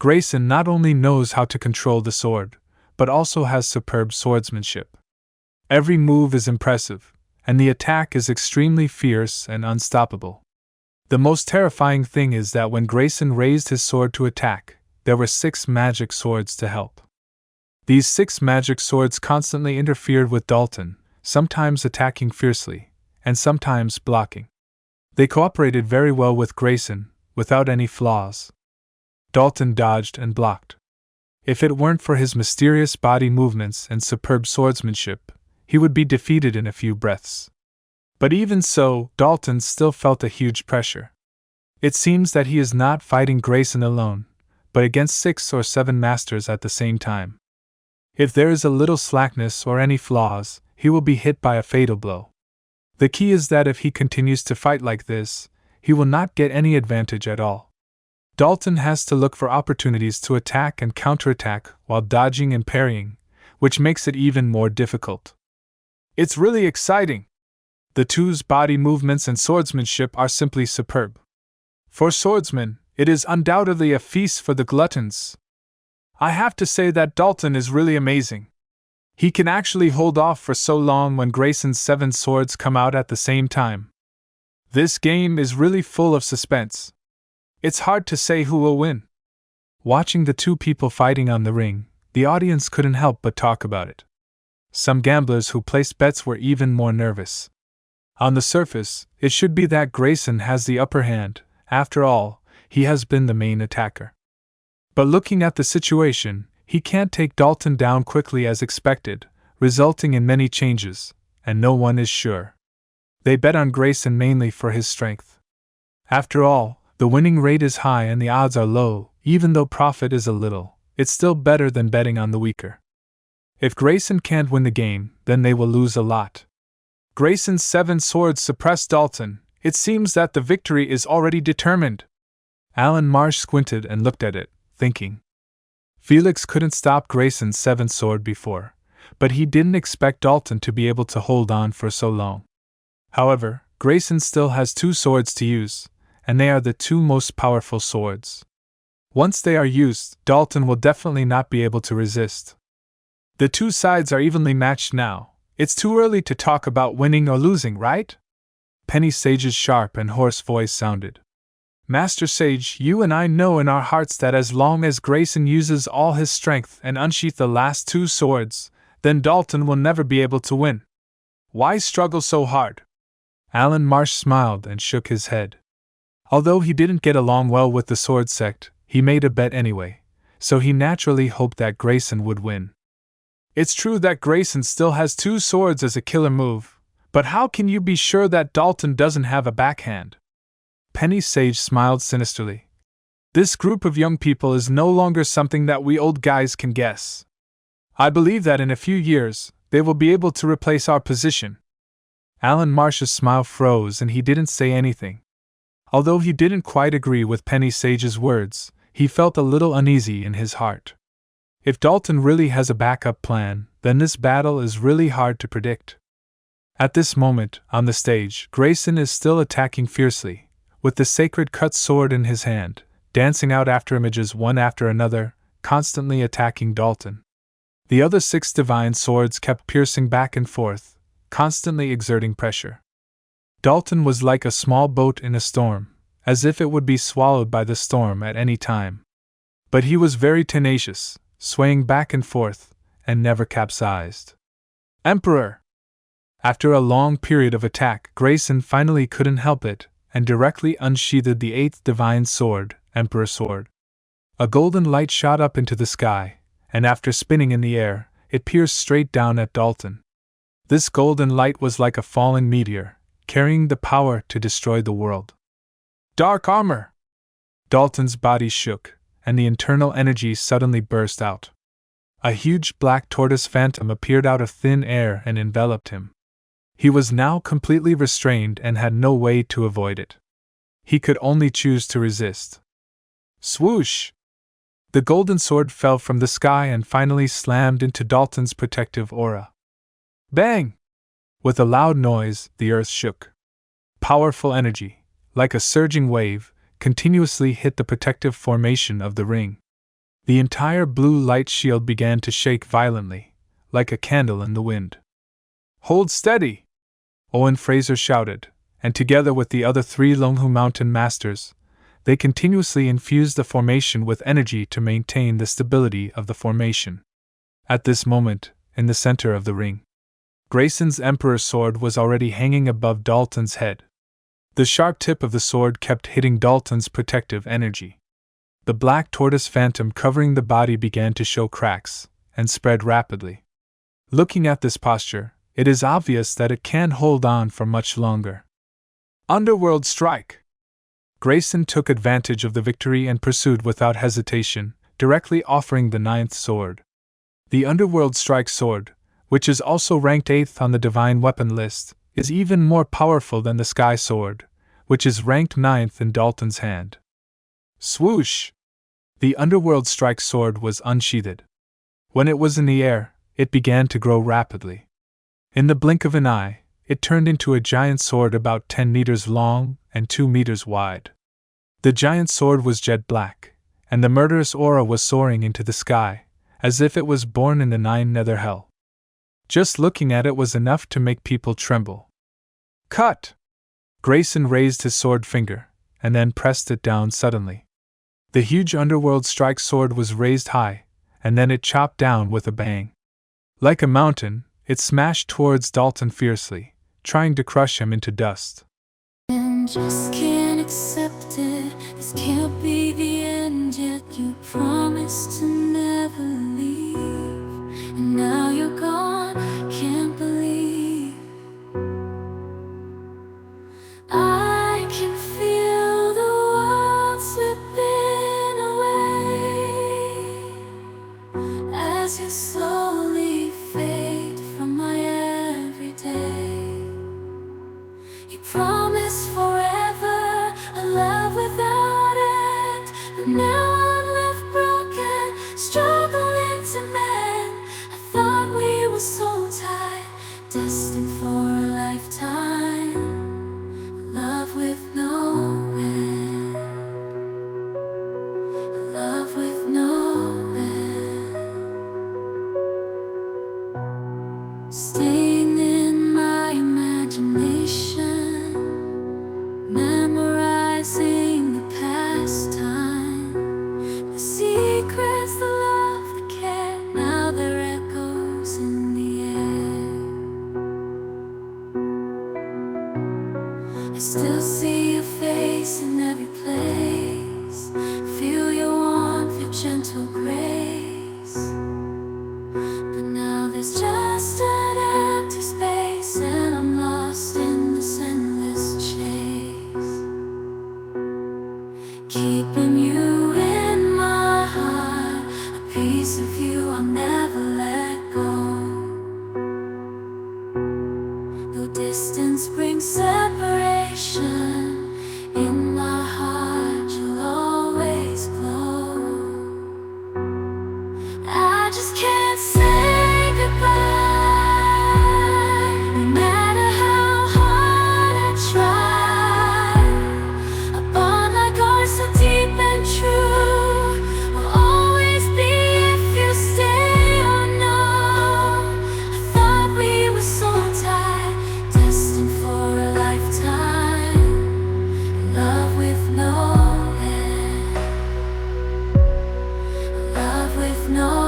Grayson not only knows how to control the sword, but also has superb swordsmanship. Every move is impressive, and the attack is extremely fierce and unstoppable. The most terrifying thing is that when Grayson raised his sword to attack, there were 6 magic swords to help. These 6 magic swords constantly interfered with Dalton, sometimes attacking fiercely, and sometimes blocking. They cooperated very well with Grayson, without any flaws. Dalton dodged and blocked. If it weren't for his mysterious body movements and superb swordsmanship, he would be defeated in a few breaths. But even so, Dalton still felt a huge pressure. It seems that he is not fighting Grayson alone, but against 6 or 7 masters at the same time. If there is a little slackness or any flaws, he will be hit by a fatal blow. The key is that if he continues to fight like this, he will not get any advantage at all. Dalton has to look for opportunities to attack and counterattack while dodging and parrying, which makes it even more difficult. It's really exciting. The two's body movements and swordsmanship are simply superb. For swordsmen, it is undoubtedly a feast for the gluttons. I have to say that Dalton is really amazing. He can actually hold off for so long when Grayson's 7 swords come out at the same time. This game is really full of suspense. It's hard to say who will win. Watching the 2 people fighting on the ring, the audience couldn't help but talk about it. Some gamblers who placed bets were even more nervous. On the surface, it should be that Grayson has the upper hand. After all, he has been the main attacker. But looking at the situation, he can't take Dalton down quickly as expected, resulting in many changes, and no one is sure. They bet on Grayson mainly for his strength. After all, the winning rate is high and the odds are low. Even though profit is a little, it's still better than betting on the weaker. If Grayson can't win the game, then they will lose a lot. Grayson's 7 swords suppress Dalton. It seems that the victory is already determined. Alan Marsh squinted and looked at it, thinking. Felix couldn't stop Grayson's 7th sword before, but he didn't expect Dalton to be able to hold on for so long. However, Grayson still has 2 swords to use, and they are the 2 most powerful swords. Once they are used, Dalton will definitely not be able to resist. The 2 sides are evenly matched now. It's too early to talk about winning or losing, right? Penny Sage's sharp and hoarse voice sounded. Master Sage, you and I know in our hearts that as long as Grayson uses all his strength and unsheath the last 2 swords, then Dalton will never be able to win. Why struggle so hard? Alan Marsh smiled and shook his head. Although he didn't get along well with the sword sect, he made a bet anyway, so he naturally hoped that Grayson would win. It's true that Grayson still has 2 swords as a killer move, but how can you be sure that Dalton doesn't have a backhand? Penny Sage smiled sinisterly. This group of young people is no longer something that we old guys can guess. I believe that in a few years, they will be able to replace our position. Alan Marsh's smile froze and he didn't say anything. Although he didn't quite agree with Penny Sage's words, he felt a little uneasy in his heart. If Dalton really has a backup plan, then this battle is really hard to predict. At this moment, on the stage, Grayson is still attacking fiercely, with the sacred cut sword in his hand, dancing out after images one after another, constantly attacking Dalton. The other 6 divine swords kept piercing back and forth, constantly exerting pressure. Dalton was like a small boat in a storm, as if it would be swallowed by the storm at any time. But he was very tenacious, swaying back and forth, and never capsized. Emperor! After a long period of attack, Grayson finally couldn't help it, and directly unsheathed the 8th divine sword, Emperor Sword. A golden light shot up into the sky, and after spinning in the air, it pierced straight down at Dalton. This golden light was like a falling meteor, carrying the power to destroy the world. Dark armor! Dalton's body shook, and the internal energy suddenly burst out. A huge black tortoise phantom appeared out of thin air and enveloped him. He was now completely restrained and had no way to avoid it. He could only choose to resist. Swoosh! The golden sword fell from the sky and finally slammed into Dalton's protective aura. Bang! With a loud noise, the earth shook. Powerful energy, like a surging wave, continuously hit the protective formation of the ring. The entire blue light shield began to shake violently, like a candle in the wind. "Hold steady!" Owen Fraser shouted, and together with the other 3 Longhu Mountain Masters, they continuously infused the formation with energy to maintain the stability of the formation. At this moment, in the center of the ring, Grayson's Emperor's sword was already hanging above Dalton's head. The sharp tip of the sword kept hitting Dalton's protective energy. The black tortoise phantom covering the body began to show cracks, and spread rapidly. Looking at this posture, it is obvious that it can't hold on for much longer. Underworld strike! Grayson took advantage of the victory and pursued without hesitation, directly offering the 9th sword. The Underworld Strike sword, which is also ranked 8th on the Divine Weapon list, is even more powerful than the Sky Sword, which is ranked 9th in Dalton's hand. Swoosh! The Underworld Strike sword was unsheathed. When it was in the air, it began to grow rapidly. In the blink of an eye, it turned into a giant sword about 10 meters long and 2 meters wide. The giant sword was jet black, and the murderous aura was soaring into the sky, as if it was born in the 9 nether hell. Just looking at it was enough to make people tremble. Cut! Grayson raised his sword finger, and then pressed it down suddenly. The huge Underworld Strike sword was raised high, and then it chopped down with a bang. Like a mountain, it smashed towards Dalton fiercely, trying to crush him into dust. And just can't accept it. This can't be the end yet. You promised to never leave, and now you're gone. Can't believe I can feel the world slipping away as you slowly fade from my everyday. You promised forever a love without end, but now I'm left broken, struggling to mend. I thought we were so tight, destined for a lifetime. Love with no end, love with no end. Staying in my imagination, memorizing the past time, the secrets, the love, the care. Now they're echoes in the air. I still see your face in every place, feel your warmth, your gentle grace. But now there's just an empty space, and I'm lost in this endless chase. Keeping you in my heart, a piece of you I'll never let go. Though distance brings separation, in my heart you'll always glow. I just can't say goodbye, no matter how hard I try. A bond like ours, so deep and true, will always be if you stay or no. I thought we were so tight, destined for a lifetime. Love with no end, love with no